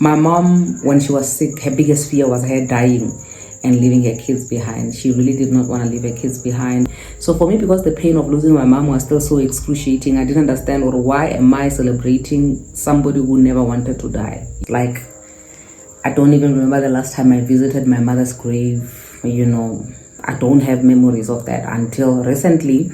My mom, when she was sick, her biggest fear was her dying and leaving her kids behind. She really did not want to leave her kids behind. So for me, because the pain of losing my mom was still so excruciating, I didn't understand, or why am I celebrating somebody who never wanted to die? Like, I don't even remember the last time I visited my mother's grave. I don't have memories of that until recently.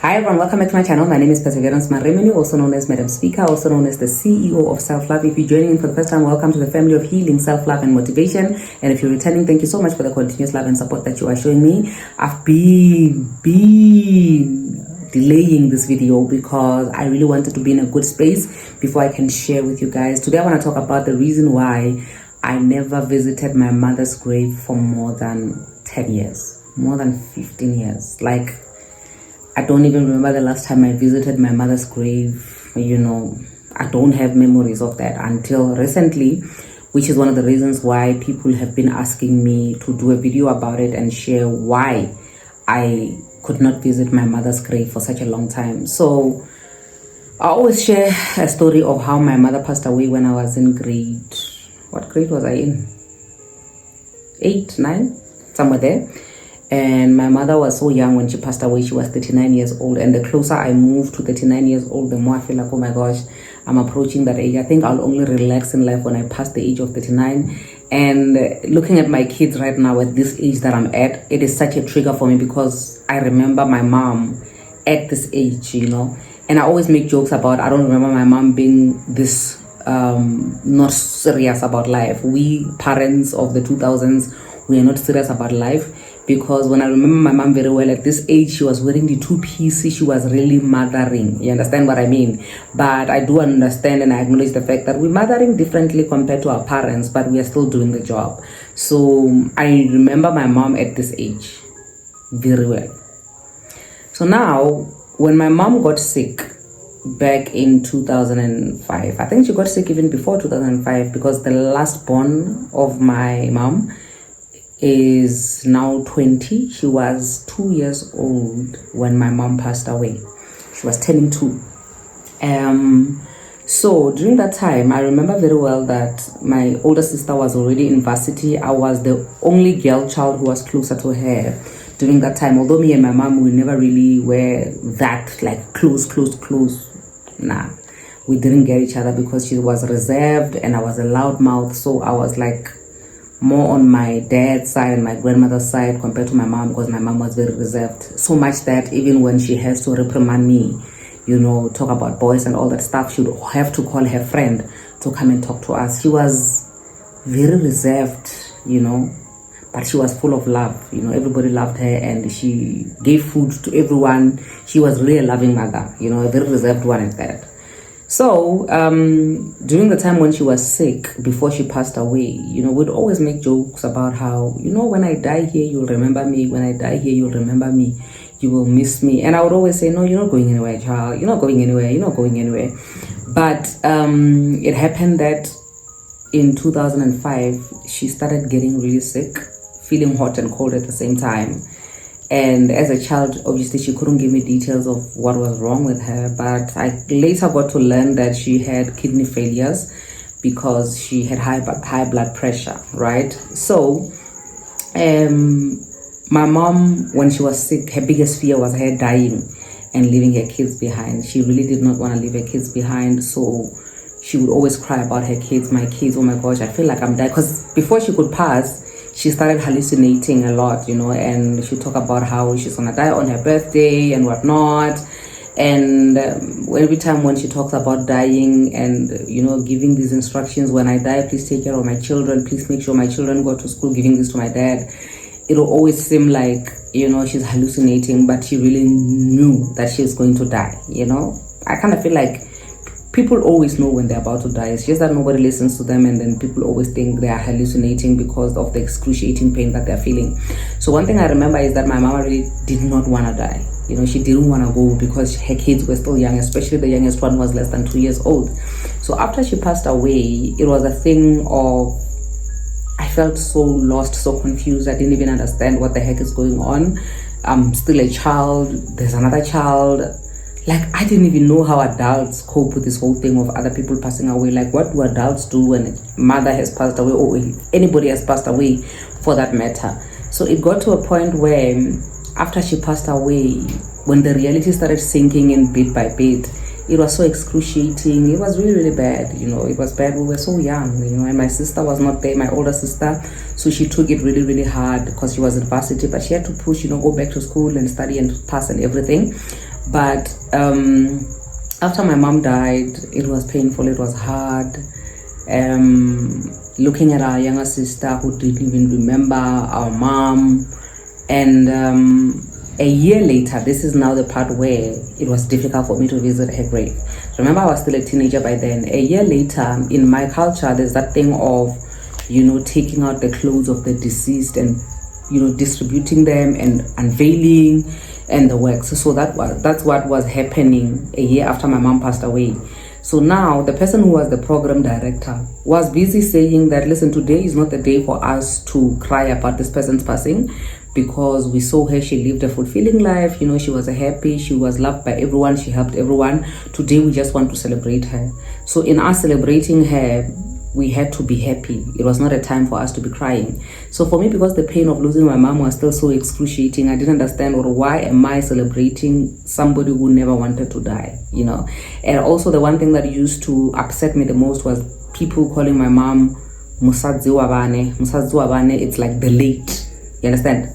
Hi everyone, welcome back to my channel. My name is Perseverance Maremenu, also known as Madam Speaker, also known as the CEO of Self-Love. If you're joining in for the first time, welcome to the family of healing, self-love and motivation. And if you're returning, thank you so much for the continuous love and support that you are showing me. I've been delaying this video because I really wanted to be in a good space before I can share with you guys. Today I want to talk about the reason why I never visited my mother's grave for more than 10 years, more than 15 years. Like, I don't even remember the last time I visited my mother's grave. I don't have memories of that until recently, which is one of the reasons why people have been asking me to do a video about it and share why I could not visit my mother's grave for such a long time. So I always share a story of how my mother passed away when I was in what grade was I in? 8, 9, somewhere there. And my mother was so young when she passed away. She was 39 years old. And the closer I moved to 39 years old, the more I feel like, oh my gosh, I'm approaching that age. I think I'll only relax in life when I pass the age of 39. And looking at my kids right now at this age that I'm at, it is such a trigger for me because I remember my mom at this age, And I always make jokes about, I don't remember my mom being this not serious about life. We parents of the 2000s, we are not serious about life. Because when I remember my mom very well, at this age, she was wearing the 2-piece. She was really mothering. You understand what I mean? But I do understand and I acknowledge the fact that we're mothering differently compared to our parents, but we are still doing the job. So I remember my mom at this age very well. So now, when my mom got sick back in 2005, I think she got sick even before 2005 because the last born of my mom is now 20. She was 2 years old when my mom passed away. She was turning 2. So during that time, I remember very well that my older sister was already in varsity. I was the only girl child who was closer to her during that time. Although me and my mom, we never really were that like close. Nah, we didn't get each other because she was reserved and I was a loud mouth. So I was like more on my dad's side, my grandmother's side compared to my mom, because my mom was very reserved. So much that even when she has to reprimand me, talk about boys and all that stuff, she would have to call her friend to come and talk to us. She was very reserved, but she was full of love. Everybody loved her and she gave food to everyone. She was really a loving mother, a very reserved one at that. So during the time when she was sick, before she passed away, we'd always make jokes about how, when I die here, you'll remember me. When I die here, you'll remember me. You will miss me. And I would always say, no, you're not going anywhere, child. You're not going anywhere. You're not going anywhere. But it happened that in 2005, she started getting really sick, feeling hot and cold at the same time. And as a child, obviously, she couldn't give me details of what was wrong with her. But I later got to learn that she had kidney failures because she had high blood pressure, right? So my mom, when she was sick, her biggest fear was her dying and leaving her kids behind. She really did not want to leave her kids behind. So she would always cry about her kids, my kids. Oh my gosh, I feel like I'm dying. Because before she could pass, she started hallucinating a lot, and she'd talk about how she's gonna die on her birthday and whatnot. And every time when she talks about dying and, giving these instructions, when I die, please take care of my children, please make sure my children go to school, giving this to my dad, it'll always seem like, she's hallucinating, but she really knew that she was going to die, I kind of feel like people always know when they're about to die. It's just that nobody listens to them, and then people always think they are hallucinating because of the excruciating pain that they're feeling. So one thing I remember is that my mama really did not want to die. You know, she didn't want to go because her kids were still young, especially the youngest one was less than 2 years old. So after she passed away, it was a thing of, I felt so lost, so confused. I didn't even understand what the heck is going on. I'm still a child. There's another child. Like, I didn't even know how adults cope with this whole thing of other people passing away. Like, what do adults do when a mother has passed away, or anybody has passed away for that matter? So it got to a point where after she passed away, when the reality started sinking in bit by bit, it was so excruciating. It was really, really bad. You know, it was bad. We were so young, you know, and my sister was not there, my older sister. So she took it really, really hard because she was in varsity, but she had to push, you know, go back to school and study and pass and everything. But after my mom died, it was painful. It was hard. Looking at our younger sister who didn't even remember our mom. And a year later, this is now the part where it was difficult for me to visit her grave. Remember, I was still a teenager by then. A year later, in my culture, there's that thing of, you know, taking out the clothes of the deceased and, you know, distributing them and unveiling and the works. So that's what was happening a year after my mom passed away. So now the person who was the program director was busy saying that, listen, today is not the day for us to cry about this person's passing, because we saw her, she lived a fulfilling life, you know, she was happy, she was loved by everyone, she helped everyone. Today we just want to celebrate her. So in us celebrating her, we had to be happy. It was not a time for us to be crying. So for me, because the pain of losing my mom was still so excruciating, I didn't understand, or why am I celebrating somebody who never wanted to die, you know? And also the one thing that used to upset me the most was people calling my mom Musadzi Wabane. Musadzi Wabane, it's like the late, you understand?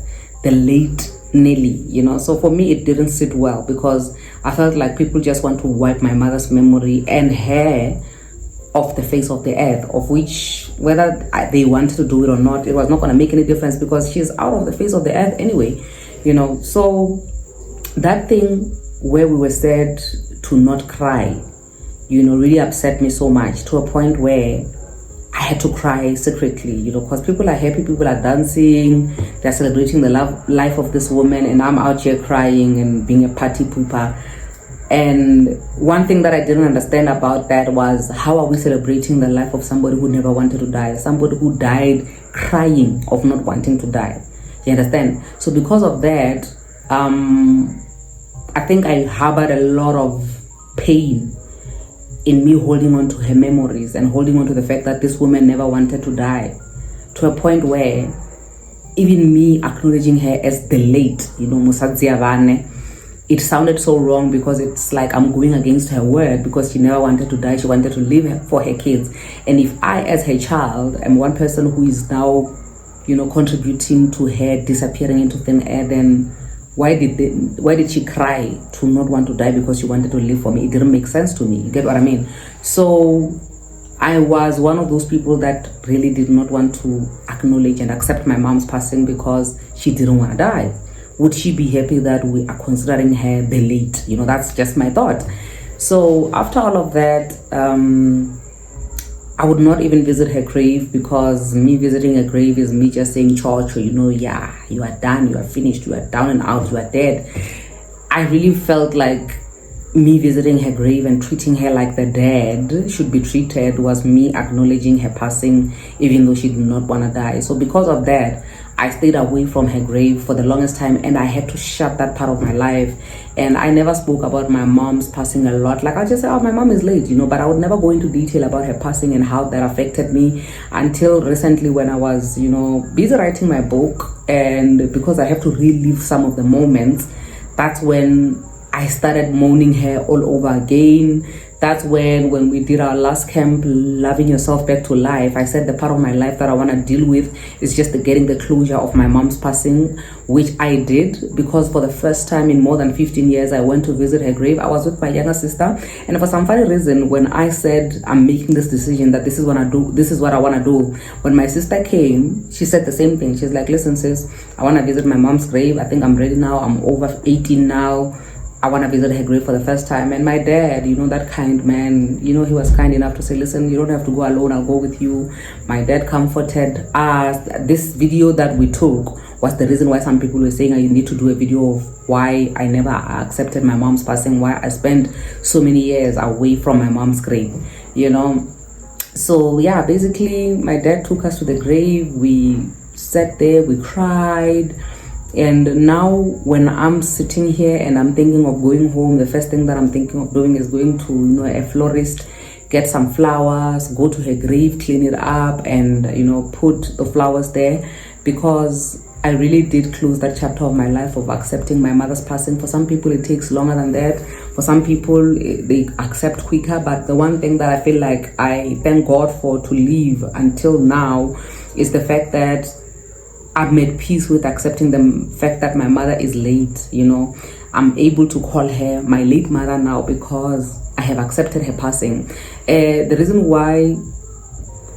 The late Nelly, you know? So for me, it didn't sit well, because I felt like people just want to wipe my mother's memory and her off the face of the earth, of which, whether they wanted to do it or not, it was not going to make any difference, because she's out of the face of the earth anyway, you know. So that thing where we were said to not cry, you know, really upset me so much, to a point where I had to cry secretly, you know, because people are happy, people are dancing, they're celebrating the life of this woman, and I'm out here crying and being a party pooper. And one thing that I didn't understand about that was, how are we celebrating the life of somebody who never wanted to die? Somebody who died crying of not wanting to die. You understand? So because of that, I think I harbored a lot of pain in me holding on to her memories and holding on to the fact that this woman never wanted to die, to a point where even me acknowledging her as the late, you know, Musadzi Wabane, it sounded so wrong, because it's like I'm going against her word, because she never wanted to die. She wanted to live for her kids. And if I, as her child, am one person who is now, you know, contributing to her disappearing into thin air, then why did she cry to not want to die because she wanted to live for me? It didn't make sense to me. You get what I mean? So I was one of those people that really did not want to acknowledge and accept my mom's passing, because she didn't want to die. Would she be happy that we are considering her the late? You know, that's just my thought. So after all of that, I would not even visit her grave, because me visiting a grave is me just saying church, or, you know, yeah, you are done, you are finished, you are down and out, you are dead. I really felt like me visiting her grave and treating her like the dead should be treated was me acknowledging her passing, even though she did not want to die. So because of that, I stayed away from her grave for the longest time, and I had to shut that part of my life. And I never spoke about my mom's passing a lot. Like, I just say, oh, my mom is late, you know, but I would never go into detail about her passing and how that affected me, until recently, when I was, you know, busy writing my book. And because I have to relive some of the moments, that's when I started mourning her all over again. That's when we did our last camp, Loving Yourself Back to Life, I said the part of my life that I want to deal with is just getting the closure of my mom's passing, which I did, because for the first time in more than 15 years, I went to visit her grave. I was with my younger sister, and for some funny reason, when I said I'm making this decision that this is what I want to do, when my sister came, she said the same thing. She's like, listen sis, I want to visit my mom's grave. I think I'm ready now. I'm over 18 now. I want to visit her grave for the first time. And my dad, that kind man, he was kind enough to say, listen, you don't have to go alone, I'll go with you. My dad comforted us. This video that we took was the reason why some people were saying you need to do a video of why I never accepted my mom's passing, why I spent so many years away from my mom's grave, So yeah, basically my dad took us to the grave. We sat there, we cried. And now when I'm sitting here and I'm thinking of going home, the first thing that I'm thinking of doing is going to a florist, get some flowers, go to her grave, clean it up, and put the flowers there, because I really did close that chapter of my life of accepting my mother's passing. For some people it takes longer than that. For some people they accept quicker. But the one thing that I feel like I thank God for to live until now is the fact that I've made peace with accepting the fact that my mother is late. I'm able to call her my late mother now because I have accepted her passing. The reason why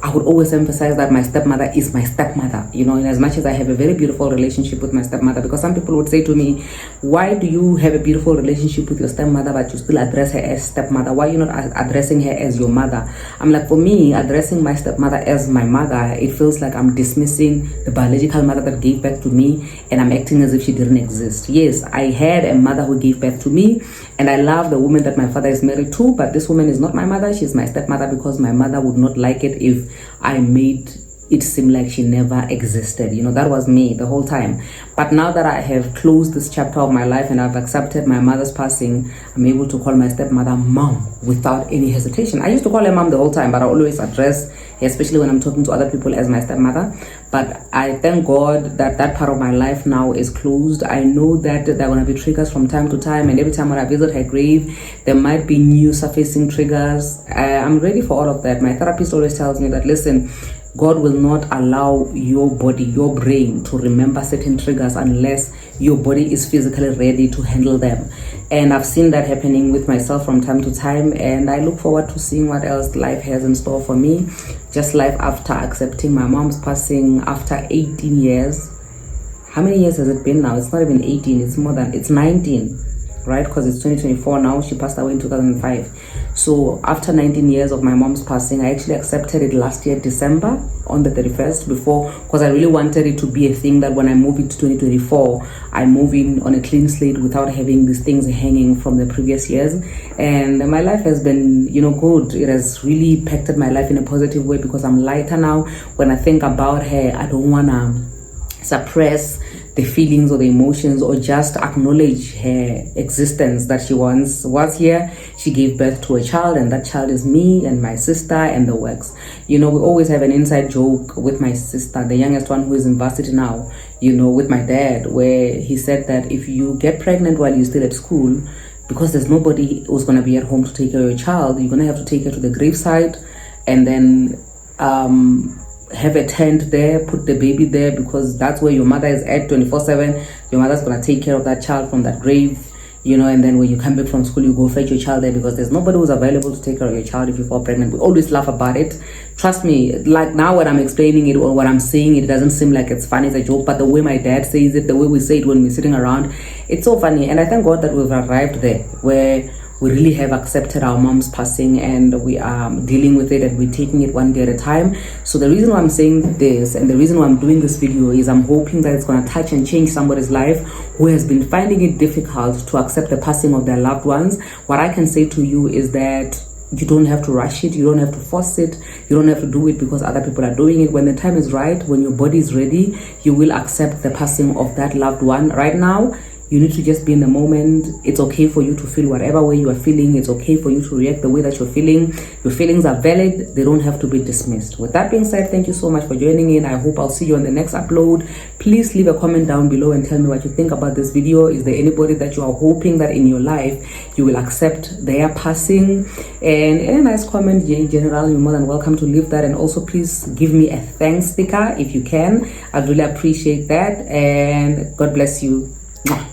I would always emphasize that my stepmother is my stepmother, in as much as I have a very beautiful relationship with my stepmother, because some people would say to me, why do you have a beautiful relationship with your stepmother but you still address her as stepmother? Why are you not addressing her as your mother? I'm like, for me, addressing my stepmother as my mother, it feels like I'm dismissing the biological mother that gave birth to me, and I'm acting as if she didn't exist. Yes, I had a mother who gave birth to me, and I love the woman that my father is married to, but this woman is not my mother. She's my stepmother because my mother would not like it if I made it seem like she never existed. That was me the whole time. But now that I have closed this chapter of my life and I've accepted my mother's passing, I'm able to call my stepmother mom without any hesitation. I used to call her mom the whole time, but I always address her, especially when I'm talking to other people, as my stepmother. But I thank God that that part of my life now is closed. I know that there are going to be triggers from time to time, and every time when I visit her grave, there might be new surfacing triggers. I'm ready for all of that. My therapist always tells me that, listen, God will not allow your body, your brain, to remember certain triggers unless your body is physically ready to handle them. And I've seen that happening with myself from time to time, and I look forward to seeing what else life has in store for me. Just life after accepting my mom's passing after 18 years. How many years has it been now? It's not even 18, it's 19. Right, because it's 2024 now. She passed away in 2005. So after 19 years of my mom's passing, I actually accepted it last year, December, on the 31st, because I really wanted it to be a thing that when I move into 2024, I move in on a clean slate without having these things hanging from the previous years. And my life has been, good. It has really impacted my life in a positive way because I'm lighter now. When I think about her, I don't want to suppress the feelings or the emotions, or just acknowledge her existence, that she once was here. She gave birth to a child, and that child is me and my sister and the works. We always have an inside joke with my sister, the youngest one, who is in varsity now, with my dad, where he said that if you get pregnant while you're still at school, because there's nobody who's going to be at home to take care of your child, you're going to have to take her to the graveside and then have a tent there, put the baby there, because that's where your mother is at 24/7. Your mother's gonna take care of that child from that grave, and then when you come back from school, you go fetch your child there, because there's nobody who's available to take care of your child if you fall pregnant. We always laugh about it. Trust me, like now when I'm explaining it or what I'm saying, it doesn't seem like it's funny, it's a joke, but the way my dad says it, the way we say it when we're sitting around, it's so funny. And I thank God that we've arrived there where we really have accepted our mom's passing, and we are dealing with it, and we're taking it one day at a time. So the reason why I'm saying this, and the reason why I'm doing this video, is I'm hoping that it's going to touch and change somebody's life who has been finding it difficult to accept the passing of their loved ones. What I can say to you is that you don't have to rush it, you don't have to force it, you don't have to do it because other people are doing it. When the time is right, when your body is ready, you will accept the passing of that loved one. Right now, you need to just be in the moment. It's okay for you to feel whatever way you are feeling. It's okay for you to react the way that you're feeling. Your feelings are valid. They don't have to be dismissed. With that being said, thank you so much for joining in. I hope I'll see you on the next upload. Please leave a comment down below and tell me what you think about this video. Is there anybody that you are hoping that in your life you will accept their passing? And in a nice comment in general, you're more than welcome to leave that. And also please give me a thanks sticker if you can. I'd really appreciate that. And God bless you. Mwah.